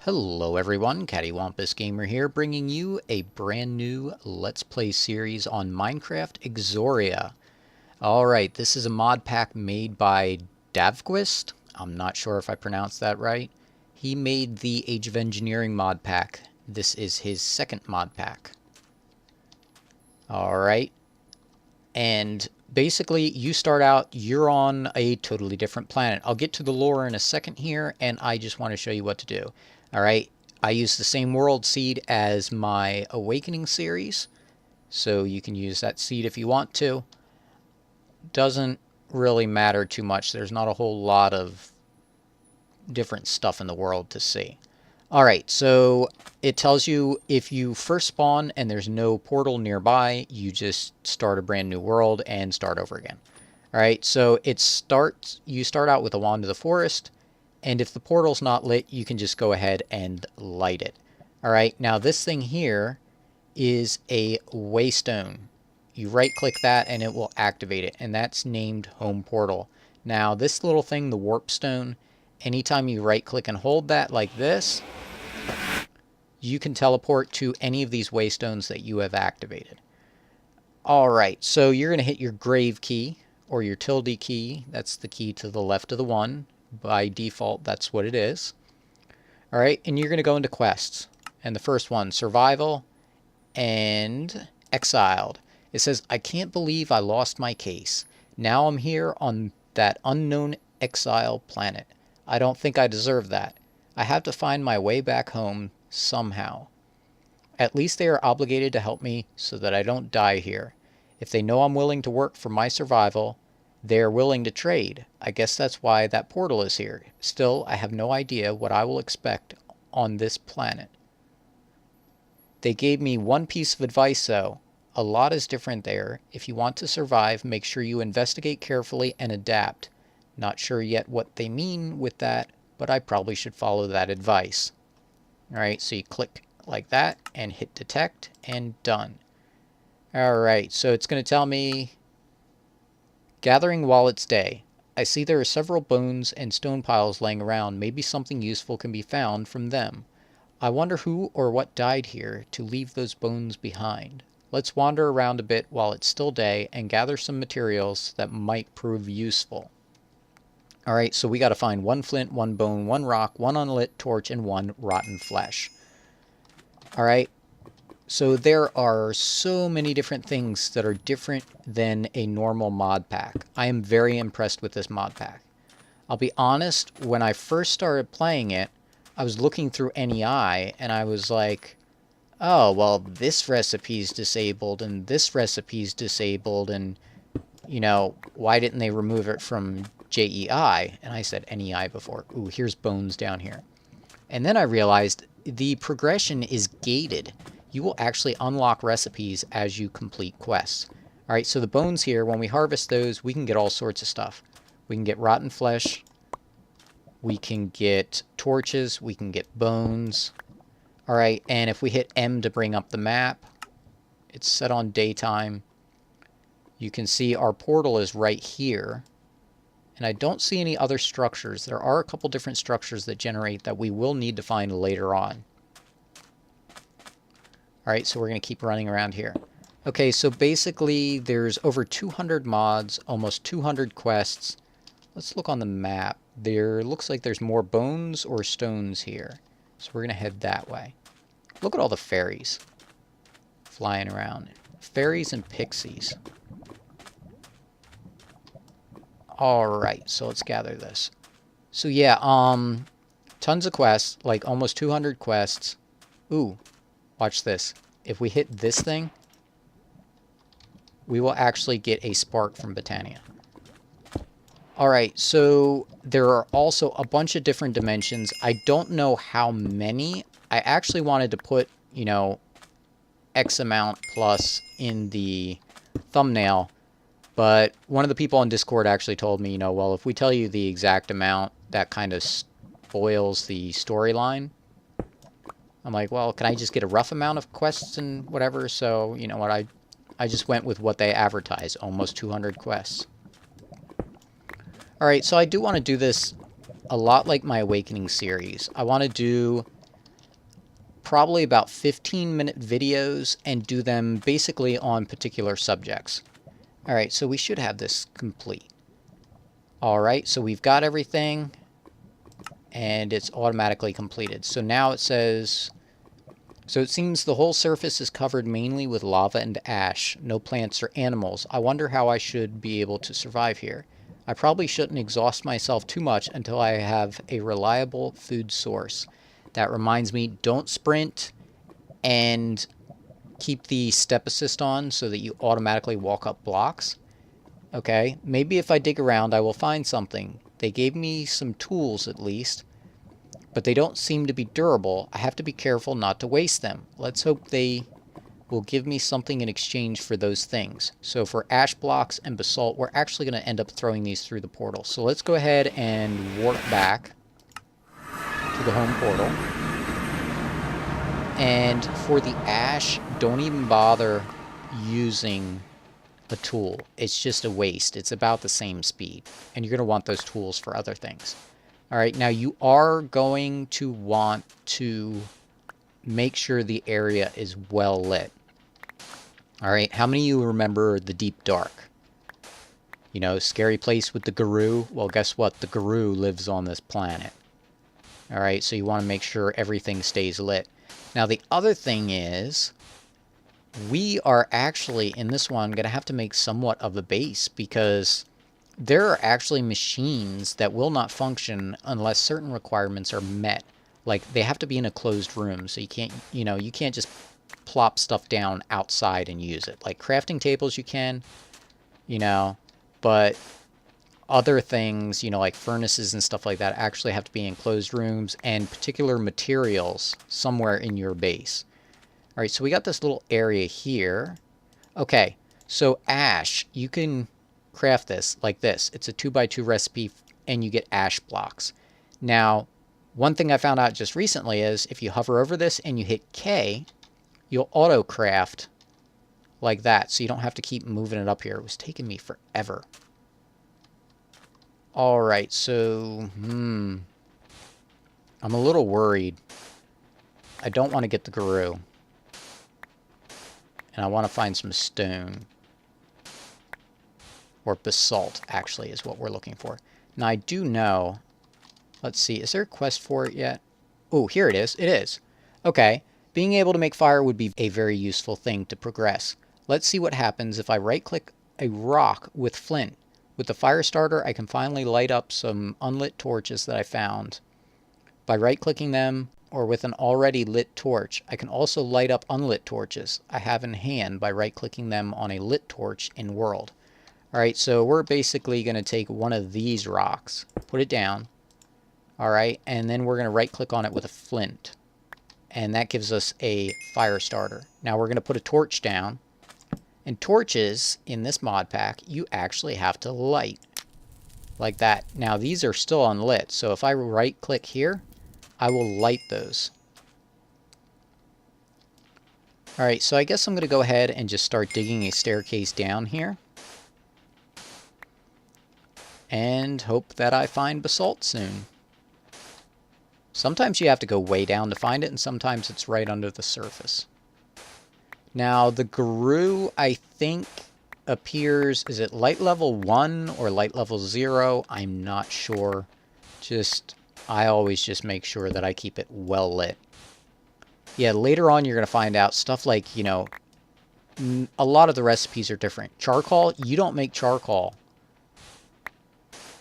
Hello everyone, CaddywhumpusGamer here, bringing you a brand new Let's Play series on Minecraft Exoria. Alright, this is a mod pack made by davqvist. I'm not sure if I pronounced that right. He made the Age of Engineering mod pack. This is his second mod pack. Alright, and basically you start out, you're on a totally different planet. I'll get to the lore in a second here, and I just want to show you what to do. Alright, I use the same world seed as my Awakening series, so you can use that seed if you want to. Doesn't really matter too much. There's not a whole lot of different stuff in the world to see. Alright, so it tells you if you first spawn and there's no portal nearby, you just start a brand new world and start over again. Alright, so you start out with a wand of the forest, and if the portal's not lit, you can just go ahead and light it. Alright, now this thing here is a waystone. You right click that and it will activate it, and that's named Home Portal. Now this little thing, the warp stone, anytime you right click and hold that like this, you can teleport to any of these waystones that you have activated. Alright, so you're going to hit your grave key or your tilde key. That's the key to the left of the one. By default, that's what it is. Alright, and you're going to go into quests. And the first one, survival and exiled. It says, I can't believe I lost my case. Now I'm here on that unknown exile planet. I don't think I deserve that. I have to find my way back home somehow. At least they are obligated to help me so that I don't die here. If they know I'm willing to work for my survival, they are willing to trade. I guess that's why that portal is here. Still, I have no idea what I will expect on this planet. They gave me one piece of advice though. A lot is different there. If you want to survive, make sure you investigate carefully and adapt. Not sure yet what they mean with that, but I probably should follow that advice. Alright, so you click like that and hit detect and done. Alright, so it's going to tell me gathering while it's day. I see there are several bones and stone piles laying around. Maybe something useful can be found from them. I wonder who or what died here to leave those bones behind. Let's wander around a bit while it's still day and gather some materials that might prove useful. Alright, so we got to find one flint, one bone, one rock, one unlit torch, and one rotten flesh. Alright, so there are so many different things that are different than a normal mod pack. I am very impressed with this mod pack. I'll be honest, when I first started playing it, I was looking through NEI and I was like, oh, well, this recipe's disabled and this recipe's disabled, and, you know, why didn't they remove it from JEI? And I said NEI before. Ooh, here's bones down here. And then I realized the progression is gated. You will actually unlock recipes as you complete quests. Alright, so the bones here, when we harvest those, we can get all sorts of stuff. We can get rotten flesh, we can get torches, we can get bones. Alright, and if we hit M to bring up the map, it's set on daytime. You can see our portal is right here. And I don't see any other structures. There are a couple different structures that generate that we will need to find later on. Alright, so we're going to keep running around here. Okay, so basically there's over 200 mods, almost 200 quests. Let's look on the map. There looks like there's more bones or stones here. So we're going to head that way. Look at all the fairies flying around. Fairies and pixies. Alright, so let's gather this. So yeah, tons of quests, like almost 200 quests. Ooh. Watch this. If we hit this thing, we will actually get a spark from Botania. Alright, so there are also a bunch of different dimensions. I don't know how many. I actually wanted to put, you know, X amount plus in the thumbnail, but one of the people on Discord actually told me, you know, well, if we tell you the exact amount, that kind of spoils the storyline. I'm like, well, can I just get a rough amount of quests and whatever? So, you know what, I just went with what they advertise, almost 200 quests. Alright, so I do want to do this a lot like my Awakening series. I want to do probably about 15-minute videos and do them basically on particular subjects. All right, so we should have this complete. All right, so we've got everything and it's automatically completed. So now it says, so it seems the whole surface is covered mainly with lava and ash, no plants or animals. I wonder how I should be able to survive here. I probably shouldn't exhaust myself too much until I have a reliable food source. That reminds me, don't sprint and keep the step assist on so that you automatically walk up blocks. Okay, maybe if I dig around I will find something. They gave me some tools at least, but they don't seem to be durable. I have to be careful not to waste them. Let's hope they will give me something in exchange for those things. So for ash blocks and basalt, we're actually going to end up throwing these through the portal. So let's go ahead and warp back to the home portal. And for the ash, don't even bother using a tool. It's just a waste. It's about the same speed. And you're going to want those tools for other things. All right, now you are going to want to make sure the area is well lit. All right, how many of you remember the Deep Dark? You know, scary place with the guru? Well, guess what? The guru lives on this planet. All right, so you want to make sure everything stays lit. Now, the other thing is, we are actually, in this one, going to have to make somewhat of a base because there are actually machines that will not function unless certain requirements are met. Like, they have to be in a closed room, so you can't, you can't just plop stuff down outside and use it. Like, crafting tables you can, but other things, like furnaces and stuff like that actually have to be in closed rooms and particular materials somewhere in your base. All right, so we got this little area here. Okay, so ash, you can craft this like this. It's a 2x2 recipe and you get ash blocks. Now, one thing I found out just recently is if you hover over this and you hit K, you'll auto craft like that. So you don't have to keep moving it up here. It was taking me forever. All right, so, I'm a little worried. I don't want to get the guru. And I want to find some stone. Or basalt, actually, is what we're looking for. Now, I do know... Let's see, is there a quest for it yet? Oh, here it is. It is. Okay. Being able to make fire would be a very useful thing to progress. Let's see what happens if I right-click a rock with flint. With the fire starter, I can finally light up some unlit torches that I found. By right-clicking them, or with an already lit torch, I can also light up unlit torches I have in hand by right-clicking them on a lit torch in world. Alright, so we're basically going to take one of these rocks, put it down, alright, and then we're going to right-click on it with a flint. And that gives us a fire starter. Now we're going to put a torch down. And torches, in this mod pack, you actually have to light. Like that. Now these are still unlit, so if I right-click here, I will light those. Alright, so I guess I'm going to go ahead and just start digging a staircase down here. And hope that I find basalt soon. Sometimes you have to go way down to find it, and sometimes it's right under the surface. Now, the guru, I think, appears... Is it light level 1 or light level 0? I'm not sure. I always just make sure that I keep it well lit. Yeah, later on you're going to find out stuff like, a lot of the recipes are different. Charcoal, you don't make charcoal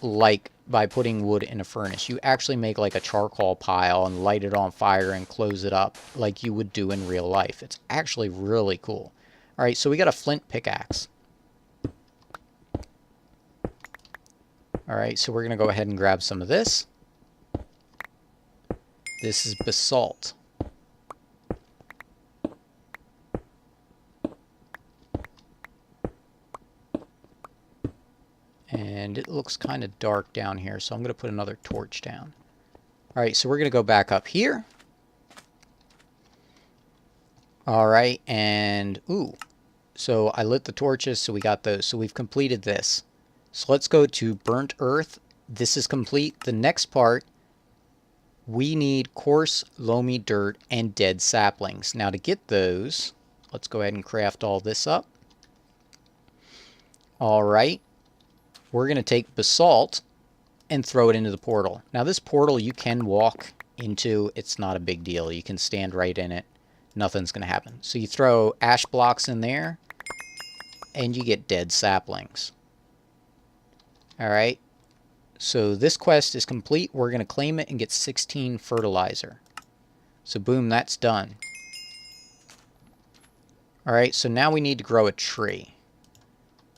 like by putting wood in a furnace. You actually make like a charcoal pile and light it on fire and close it up like you would do in real life. It's actually really cool. All right, so we got a flint pickaxe. All right, so we're going to go ahead and grab some of this. This is basalt. And it looks kind of dark down here, so I'm going to put another torch down. Alright, so we're going to go back up here. Alright, and... Ooh. So I lit the torches, so we got those. So we've completed this. So let's go to Burnt Earth. This is complete. The next part we need coarse, loamy dirt and dead saplings. Now to get those, let's go ahead and craft all this up. Alright, we're going to take basalt and throw it into the portal. Now this portal you can walk into, it's not a big deal. You can stand right in it. Nothing's going to happen. So you throw ash blocks in there and you get dead saplings. Alright, so this quest is complete. We're going to claim it and get 16 fertilizer. So boom, that's done. Alright, so now we need to grow a tree.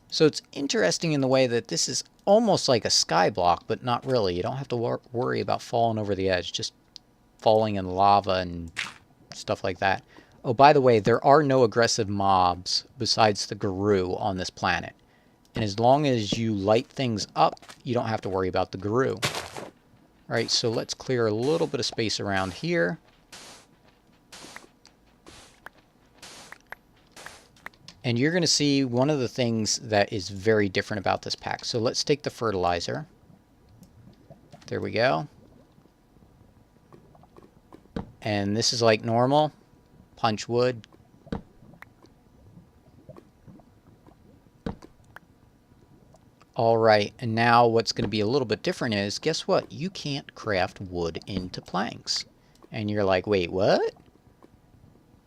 So it's interesting in the way that this is almost like a sky block, but not really. You don't have to worry about falling over the edge, just falling in lava and stuff like that. Oh, by the way, there are no aggressive mobs besides the Guru on this planet. And as long as you light things up, you don't have to worry about the Guru. Alright, so let's clear a little bit of space around here. And you're going to see one of the things that is very different about this pack. So let's take the fertilizer. There we go. And this is like normal. Punch wood. Alright, and now what's going to be a little bit different is, guess what? You can't craft wood into planks. And you're like, wait, what?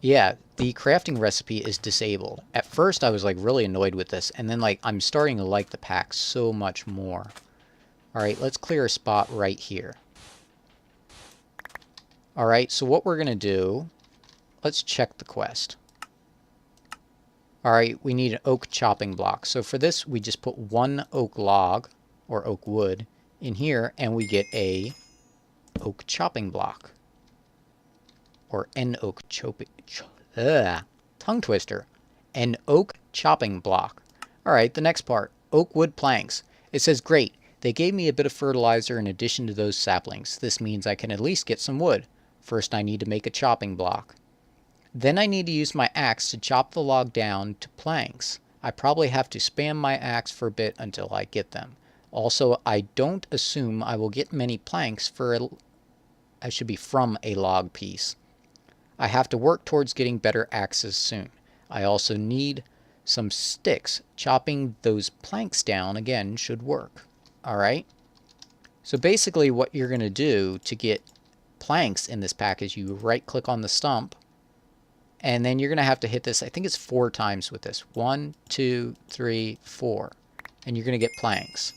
Yeah, the crafting recipe is disabled. At first I was like really annoyed with this, and then like I'm starting to like the pack so much more. Alright, let's clear a spot right here. Alright, so what we're going to do, let's check the quest. Alright, we need an oak chopping block. So for this we just put one oak log, or oak wood, in here, and we get a oak chopping block. Or an oak tongue twister. An oak chopping block. Alright, the next part. Oak wood planks. It says, great, they gave me a bit of fertilizer in addition to those saplings. This means I can at least get some wood. First I need to make a chopping block. Then I need to use my axe to chop the log down to planks. I probably have to spam my axe for a bit until I get them. Also, I don't assume I will get many planks I should be from a log piece. I have to work towards getting better axes soon. I also need some sticks. Chopping those planks down, again, should work. Alright? So basically what you're going to do to get planks in this pack is you right-click on the stump, and then you're going to have to hit this, I think it's 4 times with this. 1, 2, 3, 4. And you're going to get planks.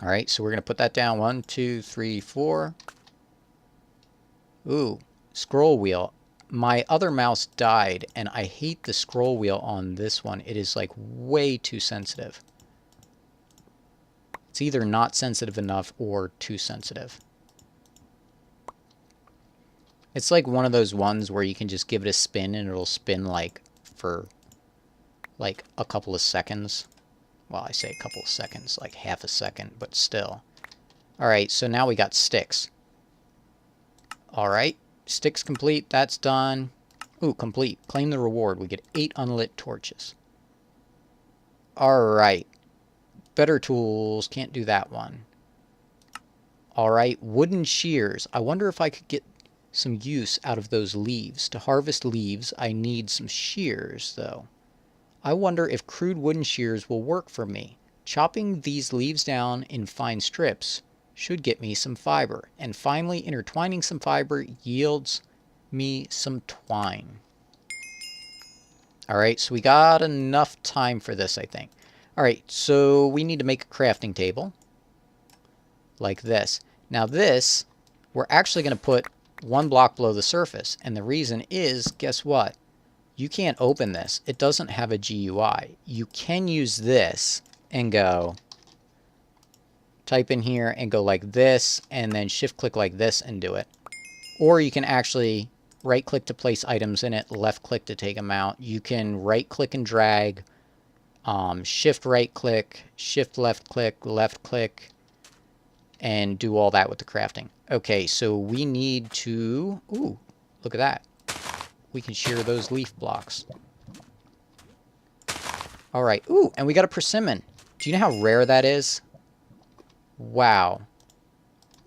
Alright, so we're going to put that down. 1, 2, 3, 4. Ooh. Scroll wheel. My other mouse died, and I hate the scroll wheel on this one. It is like way too sensitive. It's either not sensitive enough or too sensitive. It's like one of those ones where you can just give it a spin and it'll spin like for like a couple of seconds. Well, I say a couple of seconds, like half a second, but still. Alright, so now we got sticks. Alright. Sticks complete, that's done. Ooh, complete. Claim the reward. We get 8 unlit torches. Alright. Better tools. Can't do that one. Alright, wooden shears. I wonder if I could get some use out of those leaves. To harvest leaves, I need some shears, though. I wonder if crude wooden shears will work for me. Chopping these leaves down in fine strips should get me some fiber. And finally, intertwining some fiber yields me some twine. Alright, so we got enough time for this, I think. Alright, so we need to make a crafting table. Like this. Now this, we're actually going to put 1 block below the surface. And the reason is, guess what? You can't open this. It doesn't have a GUI. You can use this and go... type in here and go like this, and then shift click like this and do it. Or you can actually right click to place items in it, left click to take them out. You can right click and drag, shift right click, shift left click, and do all that with the crafting. Okay, so we need to, ooh, look at that. We can shear those leaf blocks. Alright, ooh, and we got a persimmon. Do you know how rare that is? Wow.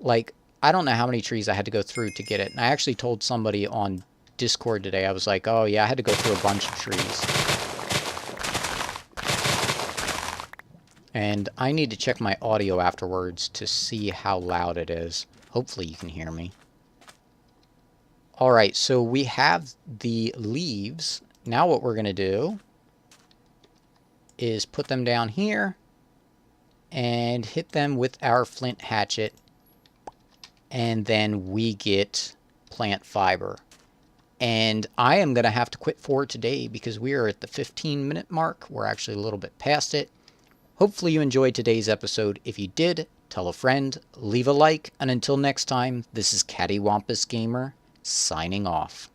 Like, I don't know how many trees I had to go through to get it. And I actually told somebody on Discord today, I was like, oh yeah, I had to go through a bunch of trees. And I need to check my audio afterwards to see how loud it is. Hopefully you can hear me. Alright, so we have the leaves. Now what we're going to do is put them down here and hit them with our flint hatchet. And then we get plant fiber. And I am going to have to quit for today because we are at the 15-minute mark. We're actually a little bit past it. Hopefully you enjoyed today's episode. If you did, tell a friend, leave a like, and until next time, this is CaddywhumpusGamer signing off.